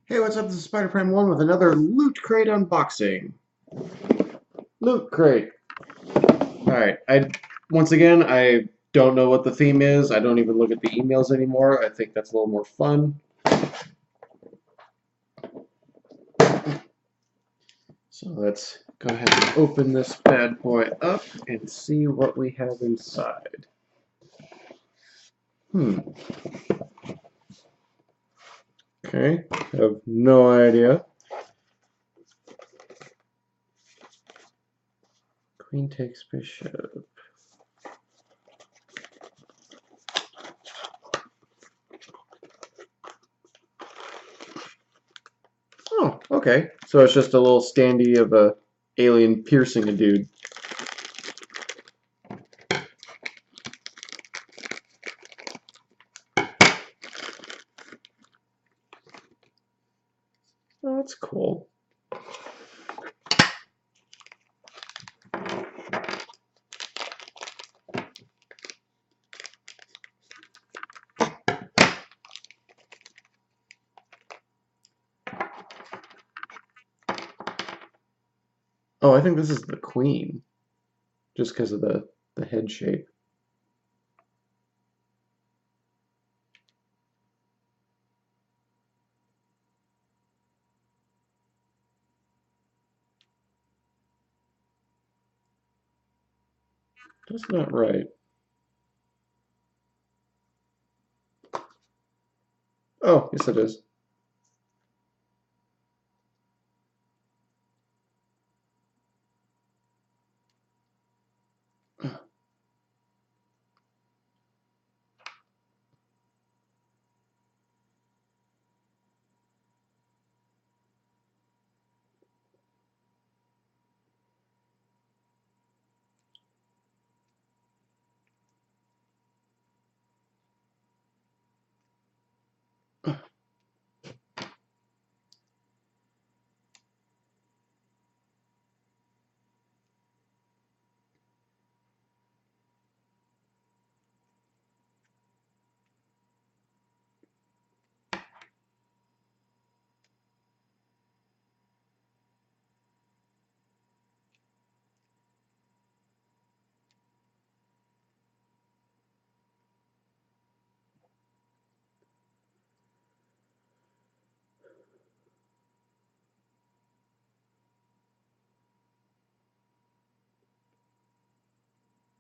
Hey, what's up? This is Spider Prime 1 with another Loot Crate unboxing. Loot Crate. Alright, once again, I don't know what the theme is. I don't even look at the emails anymore. I think that's a little more fun. So let's go ahead and open this bad boy up and see what we have inside. Okay, have no idea. Queen takes bishop. Oh, okay. So it's just a little standee of a alien piercing a dude. Oh, that's cool. Oh, I think this is the queen, just because of the head shape. That's not right. Oh, yes it is.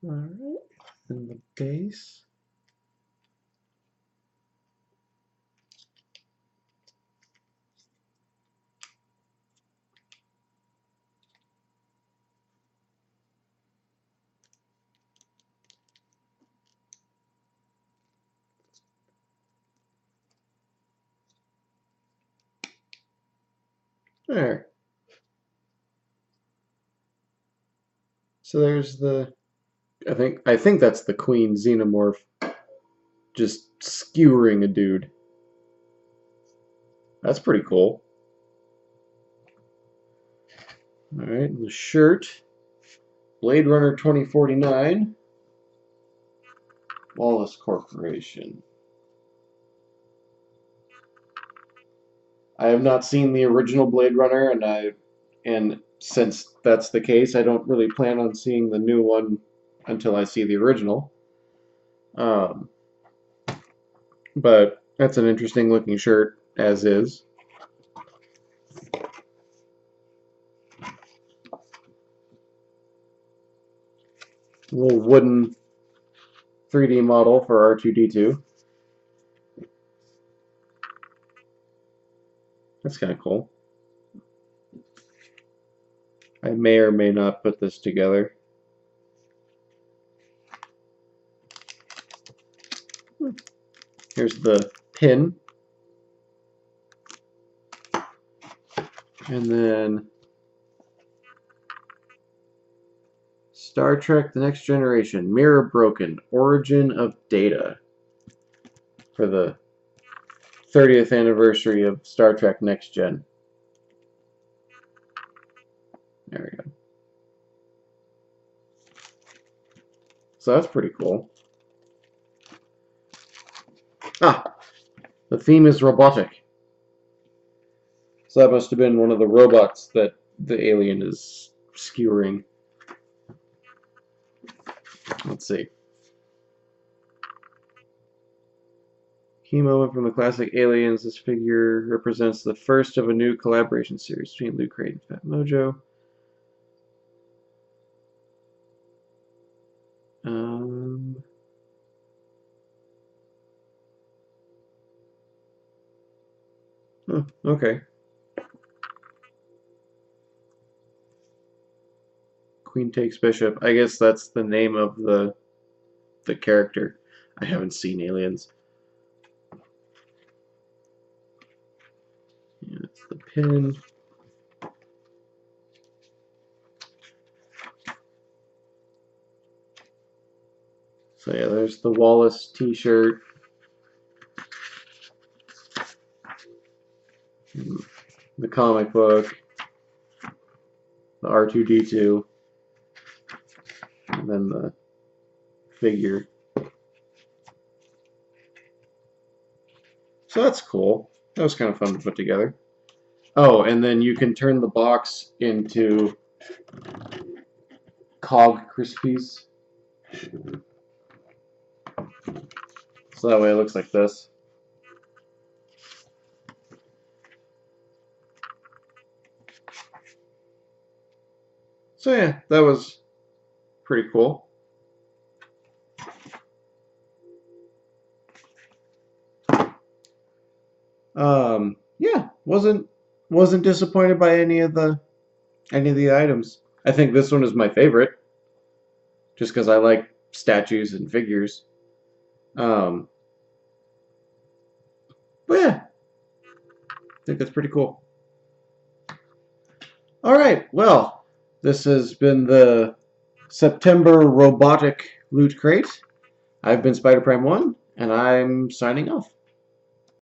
Alright, and the base. There. So there's the I think that's the queen xenomorph just skewering a dude. That's pretty cool. Alright, the shirt. Blade Runner 2049. Wallace Corporation. I have not seen the original Blade Runner, and since that's the case, I don't really plan on seeing the new one until I see the original. Um, but that's an interesting looking shirt, as is. A little wooden 3D model for R2-D2. That's kind of cool. I may or may not put this together. Here's the pin. And then Star Trek The Next Generation, Mirror Broken, Origin of Data, for the 30th anniversary of Star Trek Next Gen. There we go. So that's pretty cool. Ah, the theme is robotic. So that must have been one of the robots that the alien is skewering. Let's see. Key moment from the classic Aliens. This figure represents the first of a new collaboration series between Loot Crate and Fat Mojo. Okay. Queen takes Bishop. I guess that's the name of the character. I haven't seen Aliens. Yeah, that's the pin. So yeah, there's the Wallace t-shirt. The comic book. The R2-D2. And then the figure. So that's cool. That was kind of fun to put together. Oh, and then you can turn the box into Cog Krispies. So that way it looks like this. So yeah, that was pretty cool. Yeah, wasn't disappointed by any of the items. I think this one is my favorite, just because I like statues and figures. But yeah, I think that's pretty cool. All right, well, this has been the September Robotic Loot Crate. I've been Spider Prime 1, and I'm signing off.